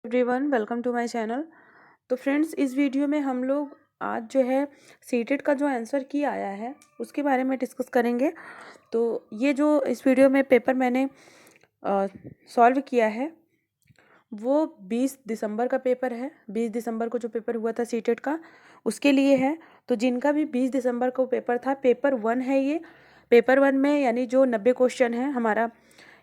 Everyone welcome to my channel. तो friends, इस video में हम लोग आज जो है सीटेट का जो आंसर की आया है उसके बारे में डिस्कस करेंगे। तो ये जो इस वीडियो में पेपर मैंने सॉल्व किया है वो 20 दिसंबर का पेपर है। 20 दिसंबर को जो पेपर हुआ था सीटेट का उसके लिए है। तो जिनका भी 20 दिसंबर को पेपर था, पेपर 1 है ये। पेपर 1 में यानी जो 90 क्वेश्चन है, हमारा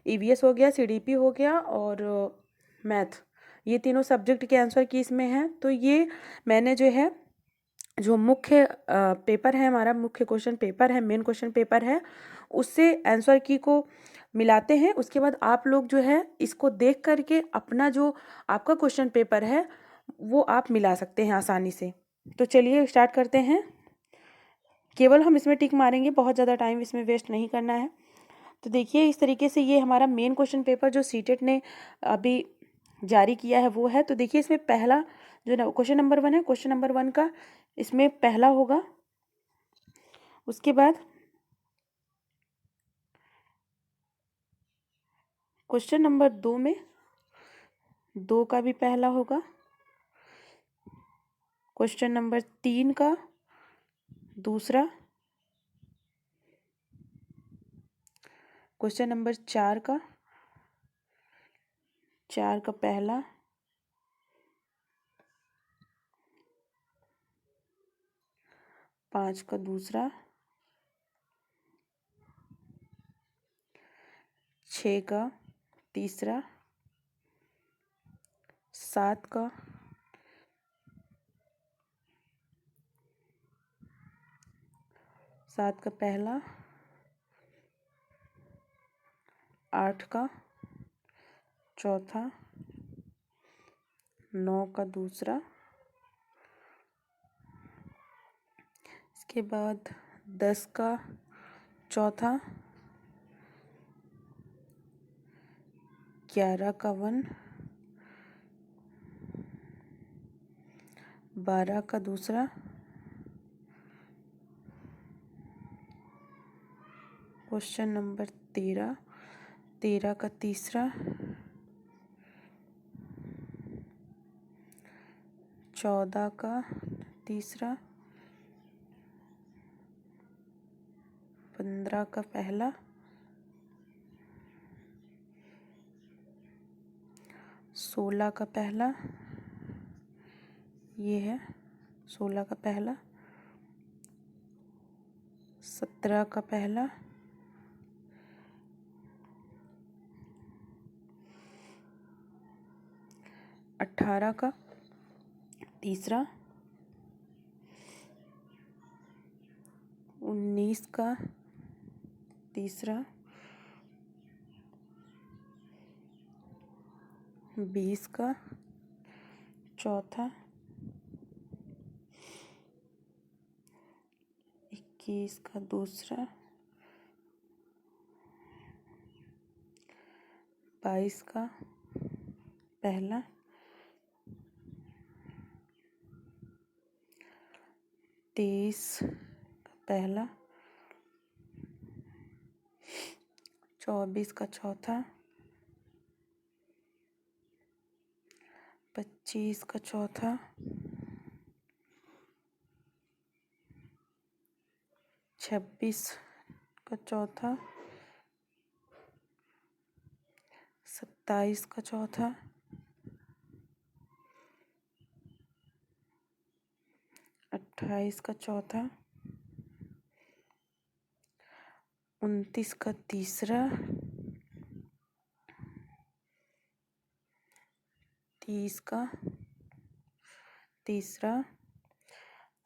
ईवीएस हो गया, सीडीपी हो गया और मैथ, ये तीनों सब्जेक्ट के आंसर की इसमें है। तो ये मैंने जो है जो मुख्य पेपर है, हमारा मुख्य क्वेश्चन पेपर है, मेन क्वेश्चन पेपर है, उससे आंसर की को मिलाते हैं। उसके बाद आप लोग जो है इसको देख करके अपना जो आपका क्वेश्चन पेपर है वो आप मिला सकते हैं आसानी से। तो चलिए स्टार्ट करते हैं। केवल हम इसमें टिक मारेंगे, बहुत ज़्यादा टाइम इसमें वेस्ट नहीं करना है। तो देखिए, इस तरीके से ये हमारा मेन क्वेश्चन पेपर जो सीटेट ने अभी जारी किया है वो है। तो देखिए, इसमें पहला जो क्वेश्चन नंबर 1 है, क्वेश्चन नंबर 1 का इसमें पहला होगा। उसके बाद क्वेश्चन नंबर 2 में 2 का भी पहला होगा। क्वेश्चन नंबर 3 का दूसरा। क्वेश्चन नंबर 4 का 4 का पहला। 5 का दूसरा। 6 का तीसरा। 7 का। 7 का पहला। 8 का चौथा। 9 का दूसरा। इसके बाद 10 का चौथा। 11 का 1। 12 का दूसरा। Question number 13। 13 का तीसरा। 14 का तीसरा। 15 का पहला। 16 का पहला। ये है 16 का पहला। 17 का पहला। 18 का तीसरा। 19 का तीसरा। 20 का चौथा। 21 का दूसरा। 22 का पहला। 23 का पहला। 24 का चौथा। 25 का चौथा। 26 का चौथा। 27 का चौथा। 28 का चौथा। 29 का तीसरा। 30 का तीसरा।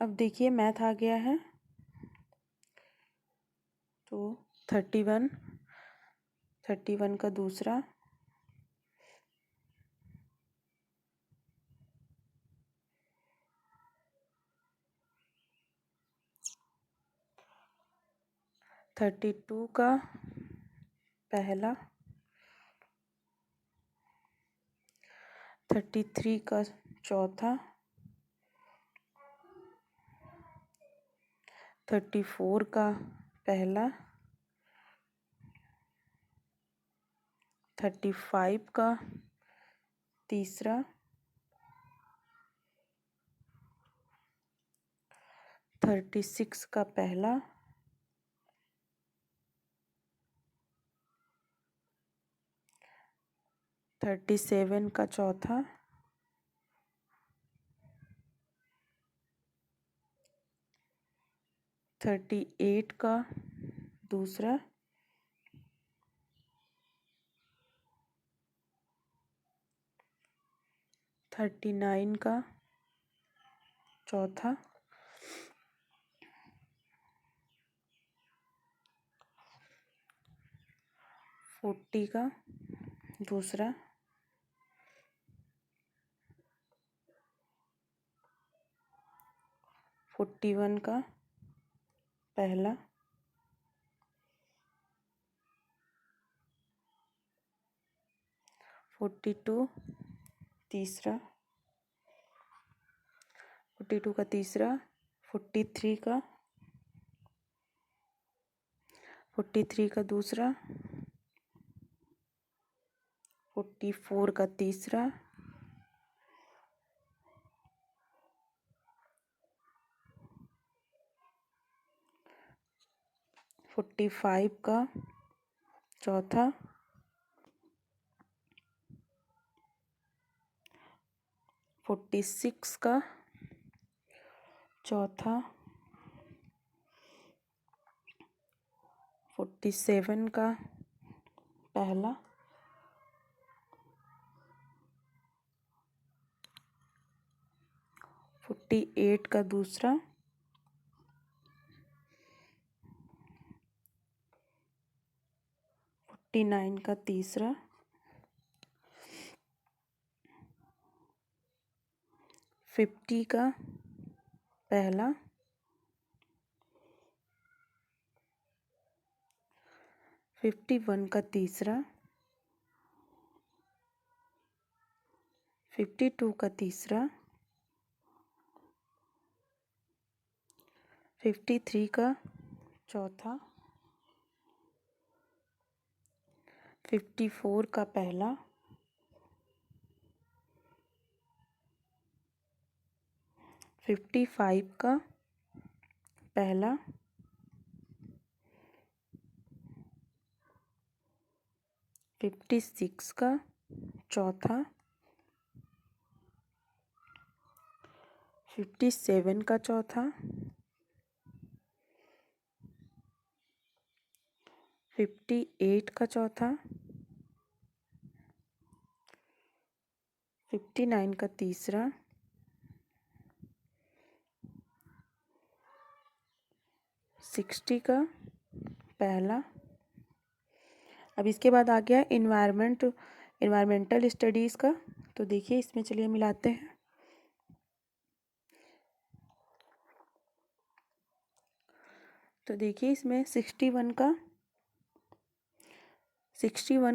अब देखिए मैथ आ गया है तो 31 का दूसरा। 32 का पहला। 33 का चौथा। 34 का पहला। 35 का तीसरा। 36 का पहला, 37 का चौथा, 38 का दूसरा, 39 का चौथा, 40 का दूसरा, 41 का पहला, 42 तीसरा, 42 का तीसरा, 43 का, 43 का दूसरा, 44 का तीसरा, 45 का चौथा, 46 का चौथा, 47 का पहला, 48 का दूसरा, 49 का तीसरा, 50 का पहला, 51 का तीसरा, 52 का तीसरा, 53 का चौथा, 54 का पहला, 55 का पहला, 56 का चौथा, 57 का चौथा, 58 का चौथा, 59 का तीसरा, 60 का पहला। अब इसके बाद आ गया इन्वायरमेंटल स्टडीज़ का। तो देखिए इसमें चलिए मिलाते हैं। तो देखिए इसमें 61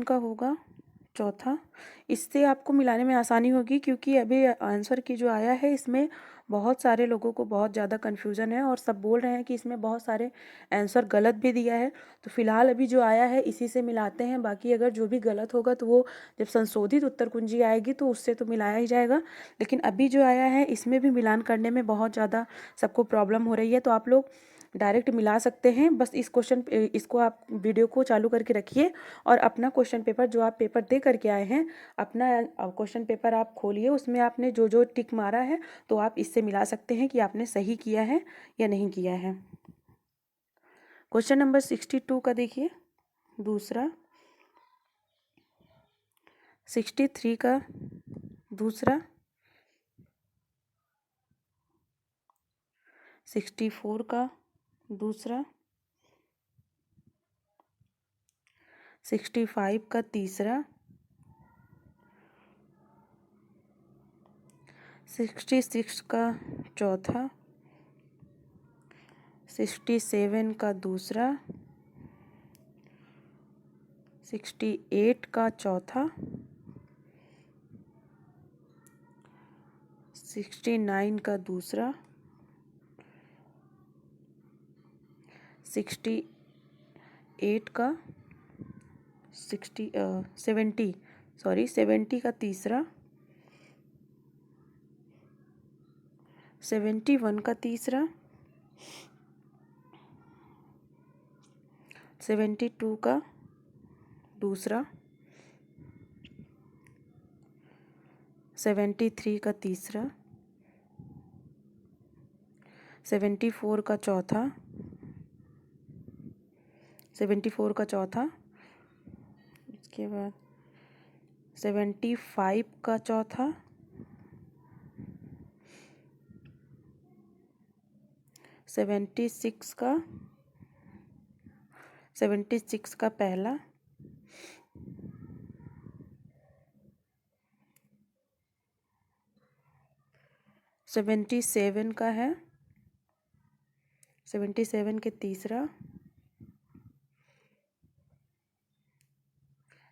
का होगा चौथा। इससे आपको मिलाने में आसानी होगी क्योंकि अभी आंसर की जो आया है इसमें बहुत सारे लोगों को बहुत ज़्यादा कन्फ्यूज़न है और सब बोल रहे हैं कि इसमें बहुत सारे आंसर गलत भी दिया है। तो फिलहाल अभी जो आया है इसी से मिलाते हैं, बाकी अगर जो भी गलत होगा तो वो जब संशोधित उत्तर कुंजी आएगी तो उससे तो मिलाया ही जाएगा। लेकिन अभी जो आया है इसमें भी मिलान करने में बहुत ज़्यादा सबको प्रॉब्लम हो रही है। तो आप लोग डायरेक्ट मिला सकते हैं। बस इसको आप वीडियो को चालू करके रखिए और अपना क्वेश्चन पेपर जो आप पेपर दे करके आए हैं, अपना क्वेश्चन पेपर आप खोलिए, उसमें आपने जो जो टिक मारा है तो आप इससे मिला सकते हैं कि आपने सही किया है या नहीं किया है। क्वेश्चन नंबर 62 का देखिए दूसरा, 63 का दूसरा, 64 का दूसरा, 65 का तीसरा, 66 का चौथा, 67 का दूसरा, 68 का चौथा, 69 का दूसरा, 68 का 70 का तीसरा, 71 का तीसरा, 72 का दूसरा, 73 का तीसरा, 74 का चौथा, 74 का चौथा, इसके बाद 75 का चौथा, 76 का, 76 का पहला, 77 का है, 77 के तीसरा,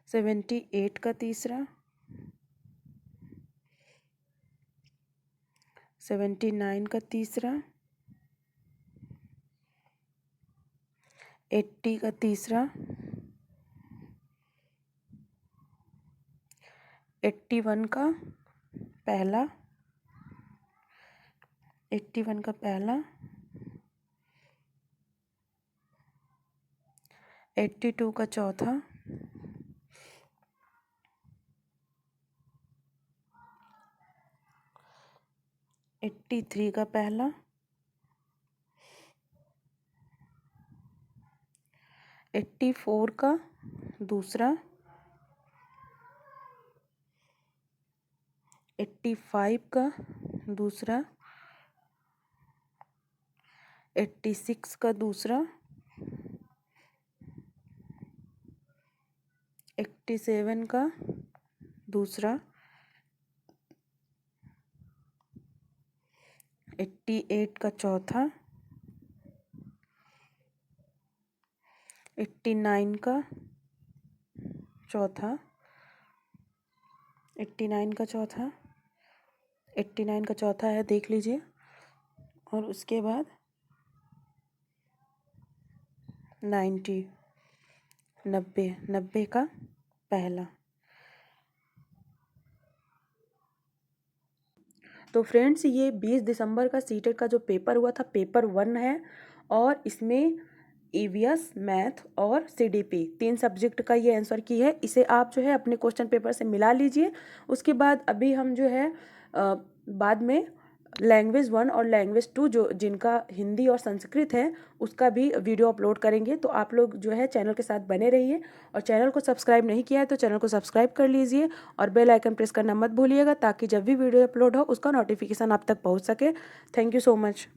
78 का तीसरा, 79 का तीसरा, 80 का तीसरा, 81 का पहला, 81 का पहला, 82 का चौथा, 83 का पहला, 84 का दूसरा, 85 का दूसरा, 86 का दूसरा, 87 का दूसरा, 88 का चौथा, 89 का चौथा, 89 का चौथा, 89 का चौथा है, देख लीजिए। और उसके बाद 90, 90, 90 का पहला। तो फ्रेंड्स, ये 20 दिसंबर का सीटेट का जो पेपर हुआ था, पेपर 1 है, और इसमें ईवीएस, मैथ और सीडीपी 3 सब्जेक्ट का ये आंसर की है। इसे आप जो है अपने क्वेश्चन पेपर से मिला लीजिए। उसके बाद अभी हम जो है बाद में लैंग्वेज 1 और लैंग्वेज 2 जो जिनका हिंदी और संस्कृत है उसका भी वीडियो अपलोड करेंगे। तो आप लोग जो है चैनल के साथ बने रहिए, और चैनल को सब्सक्राइब नहीं किया है तो चैनल को सब्सक्राइब कर लीजिए, और बेल आइकन प्रेस करना मत भूलिएगा, ताकि जब भी वीडियो अपलोड हो उसका नोटिफिकेशन आप तक पहुंच सके। Thank you so much.